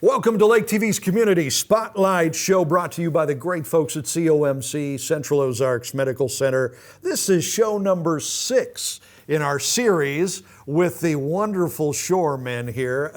Welcome to Lake TV's Community Spotlight Show, brought to you by the great folks at COMC, Central Ozarks Medical Center. This is show number 6 in our series with the wonderful Shore men here.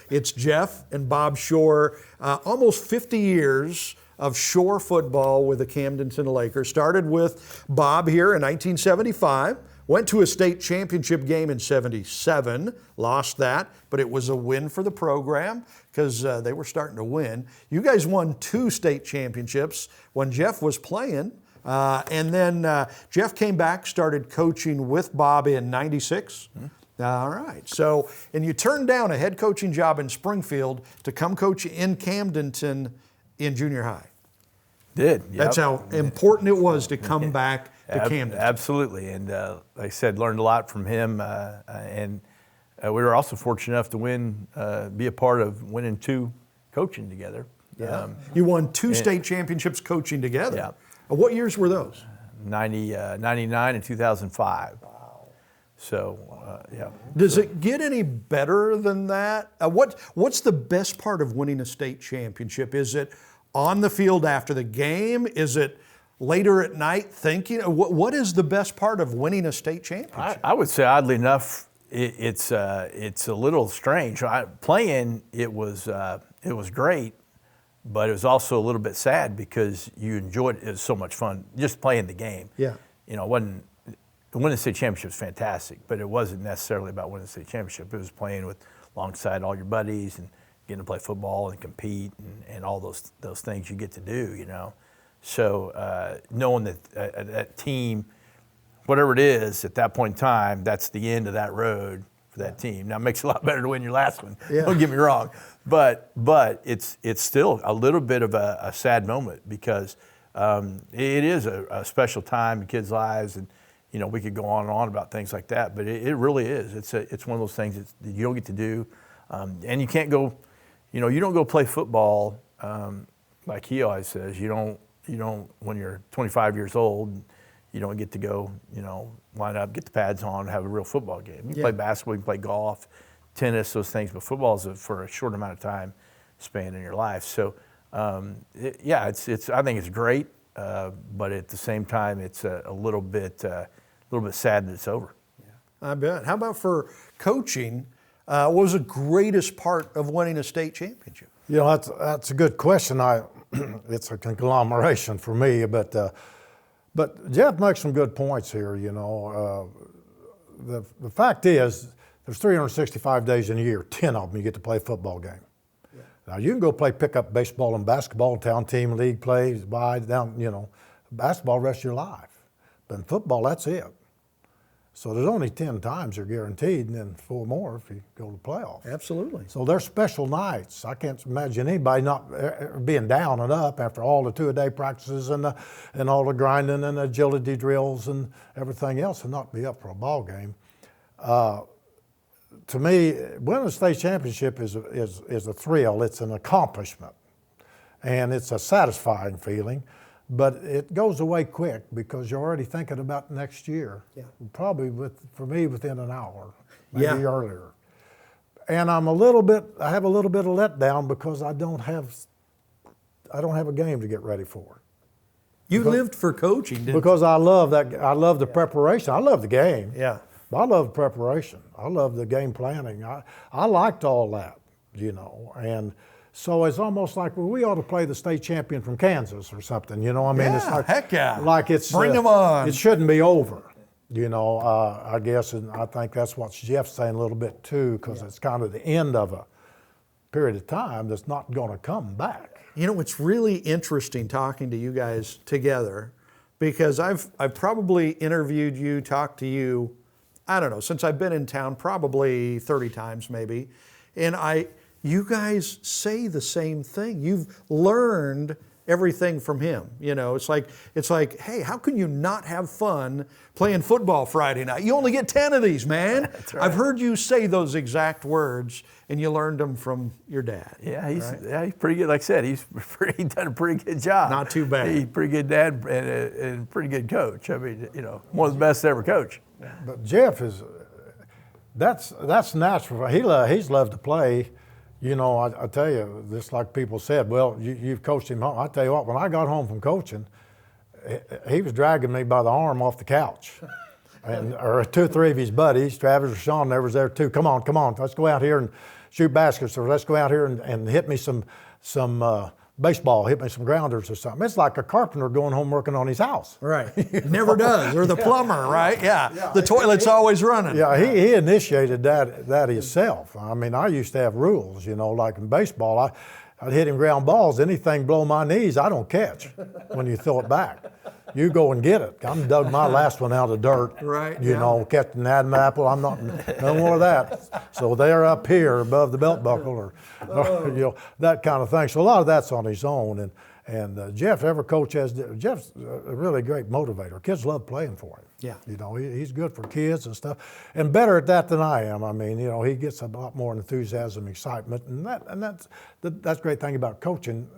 It's Jeff and Bob Shore, almost 50 years of Shore football with the Camdenton Lakers. Started with Bob here in 1975. Went to a state championship game in '77, lost that, but it was a win for the program because they were starting to win. You guys won 2 state championships when Jeff was playing, and then Jeff came back, started coaching with Bob in '96. All right, so, and you turned down a head coaching job in Springfield to come coach in Camdenton in junior high. Did. Yep. That's how important it was to come back to Camden. Absolutely, and like I said, learned a lot from him, and we were also fortunate enough to win, be a part of winning 2 coaching together. Yeah. You won 2 state championships coaching together. Yeah. What years were those? 99 and 2005. Wow. So, yeah. Does it get any better than that? What's the best part of winning a state championship? Is it on the field after the game? Is it later at night thinking? What is the best part of winning a state championship? I would say, oddly enough, it's a little strange. Playing, it was great, but it was also a little bit sad because you enjoyed it. It was so much fun just playing the game. Yeah. You know, winning the state championship was fantastic, but it wasn't necessarily about winning the state championship. It was playing alongside all your buddies and getting to play football and compete and all those things you get to do, you know. So knowing that that team, whatever it is at that point in time, that's the end of that road for that team. Now it makes it a lot better to win your last one. Yeah. Don't get me wrong, but it's still a little bit of a sad moment because it is a special time in kids' lives, and you know we could go on and on about things like that, but it really is. It's one of those things that you don't get to do, and you can't go. You know, you don't go play football like he always says. You don't when you're 25 years old, you don't get to go, you know, line up, get the pads on, and have a real football game. You can play basketball, you can play golf, tennis, those things, but football is for a short amount of time span in your life. So, it's I think it's great, but at the same time, it's a little bit sad that it's over. Yeah, I bet. How about for coaching? What was the greatest part of winning a state championship? You know, that's a good question. It's a conglomeration for me, but Jeff makes some good points here. You know, the fact is, there's 365 days in a year. 10 of them you get to play a football game. Yeah. Now you can go play pickup baseball and basketball, town team league plays, down. You know, basketball the rest of your life, but in football that's it. So there's only 10 times you're guaranteed, and then 4 more if you go to the playoffs. Absolutely. So they're special nights. I can't imagine anybody not being down and up after all the 2-a-day practices and all the grinding and agility drills and everything else, and not be up for a ball game. To me, winning a state championship is a thrill. It's an accomplishment, and it's a satisfying feeling. But it goes away quick because you're already thinking about next year. Yeah. Probably for me within an hour, maybe earlier. And I have a little bit of letdown because I don't have a game to get ready for. You lived for coaching, didn't you? Because I love that. I love the preparation. I love the game. Yeah. But I love preparation. I love the game planning. I liked all that, you know, and. So it's almost like, well, we ought to play the state champion from Kansas or something, you know. I mean, it's like, heck yeah. Like it's bring them on. It shouldn't be over, you know. I guess, and I think that's what Jeff's saying a little bit too, because it's kind of the end of a period of time that's not going to come back. You know, it's really interesting talking to you guys together, because I've probably interviewed you, talked to you, I don't know, since I've been in town, probably 30 times maybe, and you guys say the same thing. You've learned everything from him. You know, it's like, hey, how can you not have fun playing football Friday night? You only get 10 of these, man. That's right. I've heard you say those exact words, and you learned them from your dad. Yeah, he's pretty good. Like I said, he's done a pretty good job. Not too bad. He's a pretty good dad and a pretty good coach. I mean, you know, one of the best ever coach. But Jeff is, that's natural. He's loved to play. You know, I tell you, just like people said, well, you've coached him home. I tell you what, when I got home from coaching, he was dragging me by the arm off the couch. Or 2 or 3 of his buddies, Travis or Sean, there was there too. Come on, let's go out here and shoot baskets, or let's go out here and hit me some baseball, hit me some grounders or something. It's like a carpenter going home working on his house. Right. Never does. Or the plumber, right? Yeah. The toilet's always running. Yeah, he initiated that himself. I mean, I used to have rules, you know, like in baseball, I'd hit him ground balls. Anything below my knees, I don't catch when you throw it back. You go and get it. I'm dug my last one out of dirt. Right. You know, catching an Adam apple. I'm not, no more of that. So they're up here above the belt buckle or you know, that kind of thing. So a lot of that's on his own. And Jeff, every coach Jeff's a really great motivator. Kids love playing for him. Yeah. You know, he's good for kids and stuff, and better at that than I am. I mean, you know, he gets a lot more enthusiasm, excitement, and that's the great thing about coaching.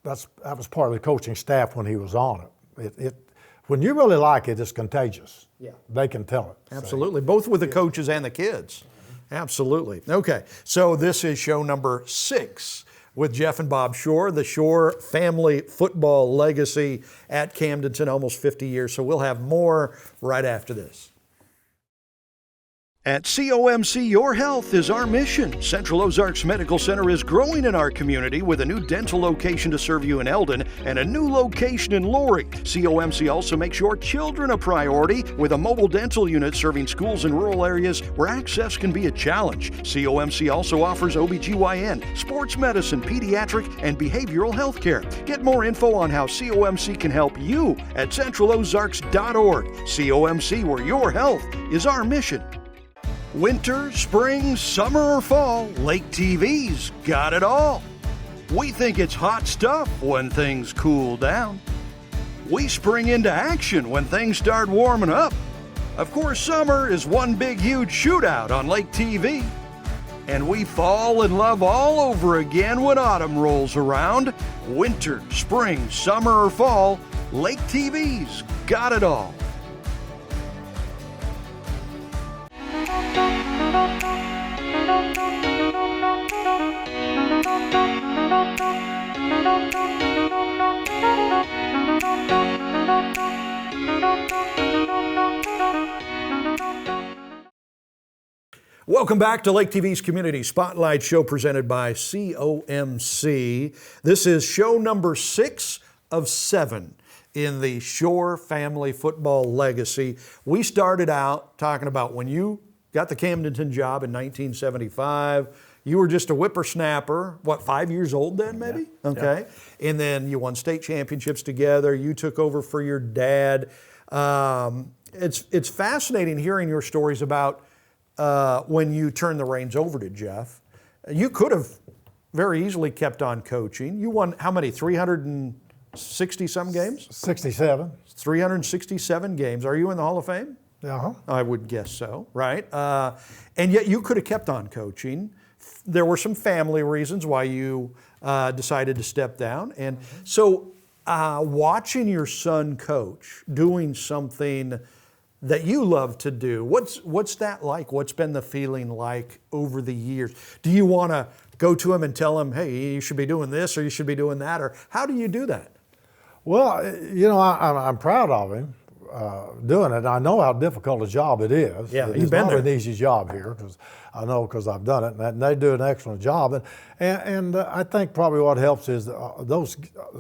That was part of the coaching staff when he was on it. When you really like it, it's contagious. Yeah. They can tell it. Absolutely. Both with the coaches and the kids. Absolutely. Okay. So this is show number 6 with Jeff and Bob Shore, the Shore family football legacy at Camdenton, almost 50 years. So we'll have more right after this. At COMC, your health is our mission. Central Ozarks Medical Center is growing in our community with a new dental location to serve you in Eldon and a new location in Lori. COMC also makes your children a priority with a mobile dental unit serving schools in rural areas where access can be a challenge. COMC also offers OBGYN, sports medicine, pediatric, and behavioral health care. Get more info on how COMC can help you at centralozarks.org. COMC, where your health is our mission. Winter, spring, summer, or fall, Lake TV's got it all. We think it's hot stuff when things cool down. We spring into action when things start warming up. Of course, summer is one big, huge shootout on Lake TV. And we fall in love all over again when autumn rolls around. Winter, spring, summer, or fall, Lake TV's got it all. Welcome back to Lake TV's Community Spotlight Show presented by COMC. This is show number 6 of 7 in the Shore family football legacy. We started out talking about when you got the Camdenton job in 1975. You were just a whippersnapper, 5 years old then maybe? Yeah. Okay. Yeah. And then you won state championships together. You took over for your dad. It's fascinating hearing your stories about when you turned the reins over to Jeff. You could have very easily kept on coaching. You won how many, 360 some games? 67. 367 games. Are you in the Hall of Fame? Uh-huh. I would guess so, right? And yet you could have kept on coaching. There were some family reasons why you decided to step down. And so watching your son coach, doing something that you love to do, what's that like? What's been the feeling like over the years? Do you want to go to him and tell him, hey, you should be doing this or you should be doing that? Or how do you do that? Well, you know, I'm proud of him doing it. I know how difficult a job it is. Yeah, it's you've been not there. an easy job here, because I've done it, and they do an excellent job. And I think probably what helps is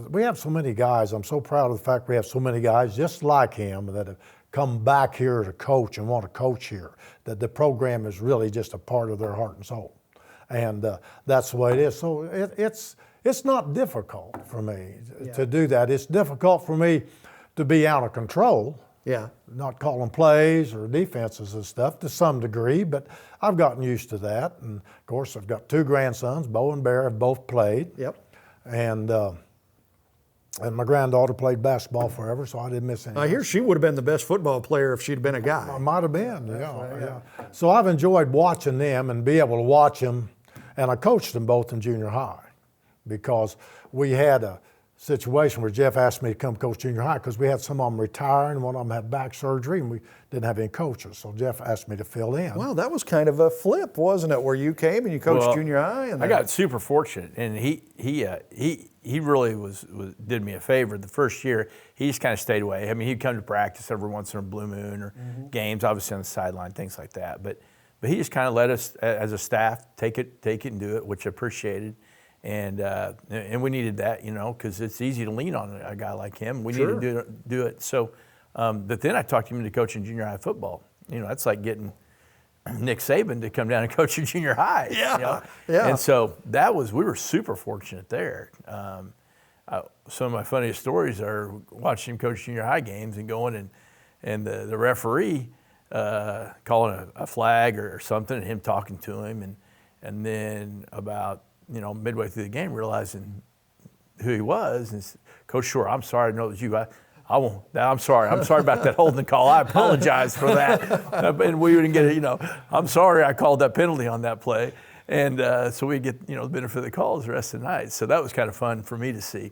we have so many guys. I'm so proud of the fact we have so many guys just like him that have come back here to coach and want to coach here. That the program is really just a part of their heart and soul, and that's the way it is. So it's not difficult for me to do that. It's difficult for me to be out of control. Yeah. Not calling plays or defenses and stuff to some degree, but I've gotten used to that. And of course, I've got 2 grandsons. Bo and Bear have both played. Yep. And my granddaughter played basketball forever, so I didn't miss anything. I hear she would have been the best football player if she'd been a guy. I might have been, yeah. So I've enjoyed watching them and be able to watch them, and I coached them both in junior high because we had a situation where Jeff asked me to come coach junior high because we had some of them retiring, one of them had back surgery, and we didn't have any coaches. So Jeff asked me to fill in. Well, that was kind of a flip, wasn't it? Where you came and you coached junior high. And I got super fortunate, and he really did me a favor. The first year, he just kind of stayed away. I mean, he'd come to practice every once in a blue moon or games, obviously on the sideline, things like that. But he just kind of let us, as a staff, take it and do it, which I appreciated. And we needed that, you know, because it's easy to lean on a guy like him. We needed to do it. So, but then I talked him into coaching junior high football. You know, that's like getting Nick Saban to come down and coach in junior high. Yeah, you know? yeah. And so we were super fortunate there. Some of my funniest stories are watching him coach junior high games and going and the referee calling a flag or something, and him talking to him, and then about, you know, midway through the game, realizing who he was, and said, Coach Shore, I'm sorry to know that you. I won't. I'm sorry about that holding call. I apologize for that. And we didn't get it. You know, I'm sorry I called that penalty on that play, and so we get, you know, the benefit of the calls the rest of the night. So that was kind of fun for me to see.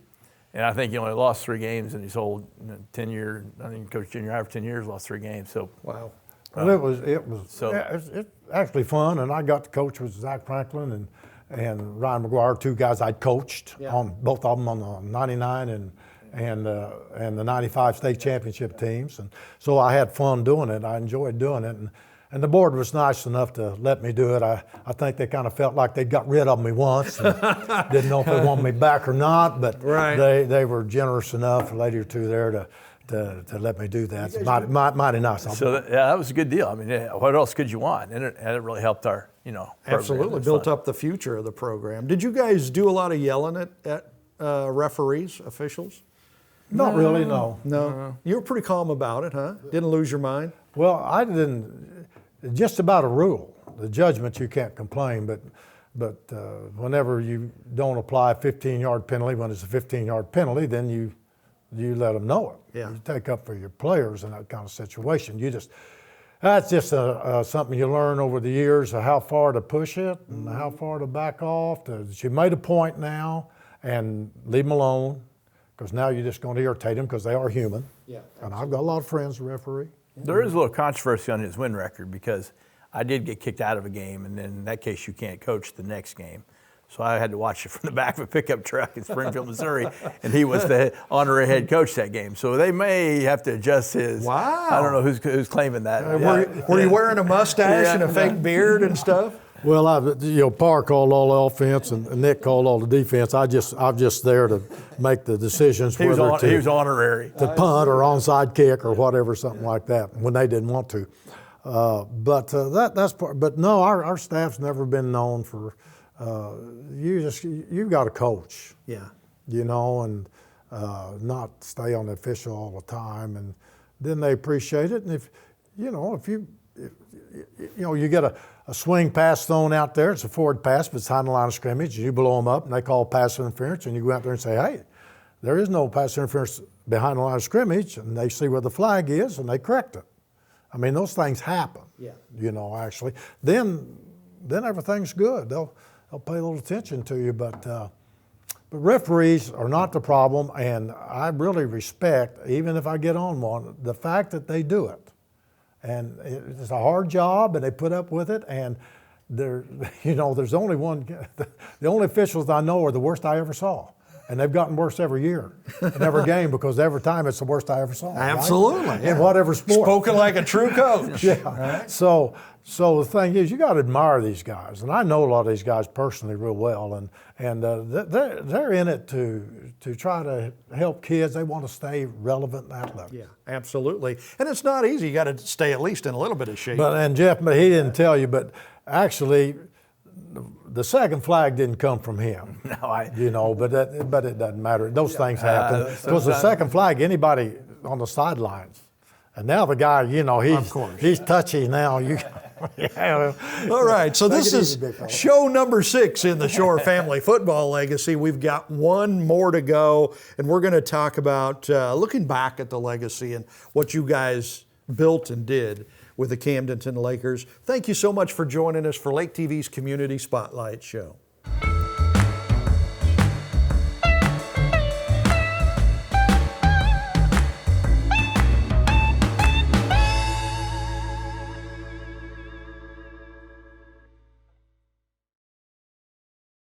And I think he only lost 3 games in his whole 10-year. I think he coached junior high for 10 years, lost 3 games. So wow. Well, it's actually fun, and I got to coach with Zach Franklin and Ryan McGuire, 2 guys I'd coached on, both of them on the 99 and the 95 state championship teams. And so I had fun doing it. I enjoyed doing it. And the board was nice enough to let me do it. I think they kind of felt like they got rid of me once and didn't know if they wanted me back or not, but they were generous enough, a lady or two there, to let me do that. It's mighty nice. So that was a good deal. I mean, what else could you want? And it really helped our, you know, program. Absolutely built up the future of the program. Did you guys do a lot of yelling at referees, officials? Not really, no. No. You were pretty calm about it, huh? Didn't lose your mind? Well, I didn't. Just about a rule. The judgment, you can't complain, but whenever you don't apply a 15-yard penalty, when it's a 15-yard penalty, then you let them know it. Yeah. You take up for your players in that kind of situation. That's just something you learn over the years of how far to push it and how far to back off. You made a point now, and leave them alone, because now you're just going to irritate them because they are human. Yeah. And I've got a lot of friends who referee. There is a little controversy on his win record because I did get kicked out of a game, and then in that case you can't coach the next game. So I had to watch it from the back of a pickup truck in Springfield, Missouri, and he was the honorary head coach that game. So they may have to adjust his. Wow. I don't know who's claiming that. Were you wearing a mustache and a fake beard and stuff? Well, Parr called all the offense and Nick called all the defense. I'm just there to make the decisions he was honorary. To punt or onside kick or whatever, something like that, when they didn't want to. That's part. But no, our staff's never been known for. You've got to coach. Yeah. You know, and not stay on the official all the time, and then they appreciate it. And if you get a swing pass thrown out there, it's a forward pass, but it's behind the line of scrimmage, you blow them up, and they call pass interference, and you go out there and say, hey, there is no pass interference behind the line of scrimmage, and they see where the flag is, and they correct it. I mean, those things happen, actually. Then everything's good. They'll pay a little attention to you, but referees are not the problem, and I really respect, even if I get on one, the fact that they do it. And it's a hard job, and they put up with it. And there's only one. The only officials I know are the worst I ever saw, and they've gotten worse every year, in every game, because every time it's the worst I ever saw. Absolutely, right? In whatever sport. Spoken like a true coach. Yeah. Right? So the thing is, you got to admire these guys, and I know a lot of these guys personally real well, and they're in it to try to help kids. They want to stay relevant and athletic. Yeah, absolutely. And it's not easy. You got to stay at least in a little bit of shape. But Jeff, he didn't tell you, but actually, the second flag didn't come from him. No, but it doesn't matter. Those things happen. Because the second flag, anybody on the sidelines, and now the guy, he's touchy now. All right, so this is show number 6 in the Shore family football legacy. We've got one more to go, and we're going to talk about looking back at the legacy and what you guys built and did with the Camdenton Lakers. Thank you so much for joining us for Lake TV's Community Spotlight Show.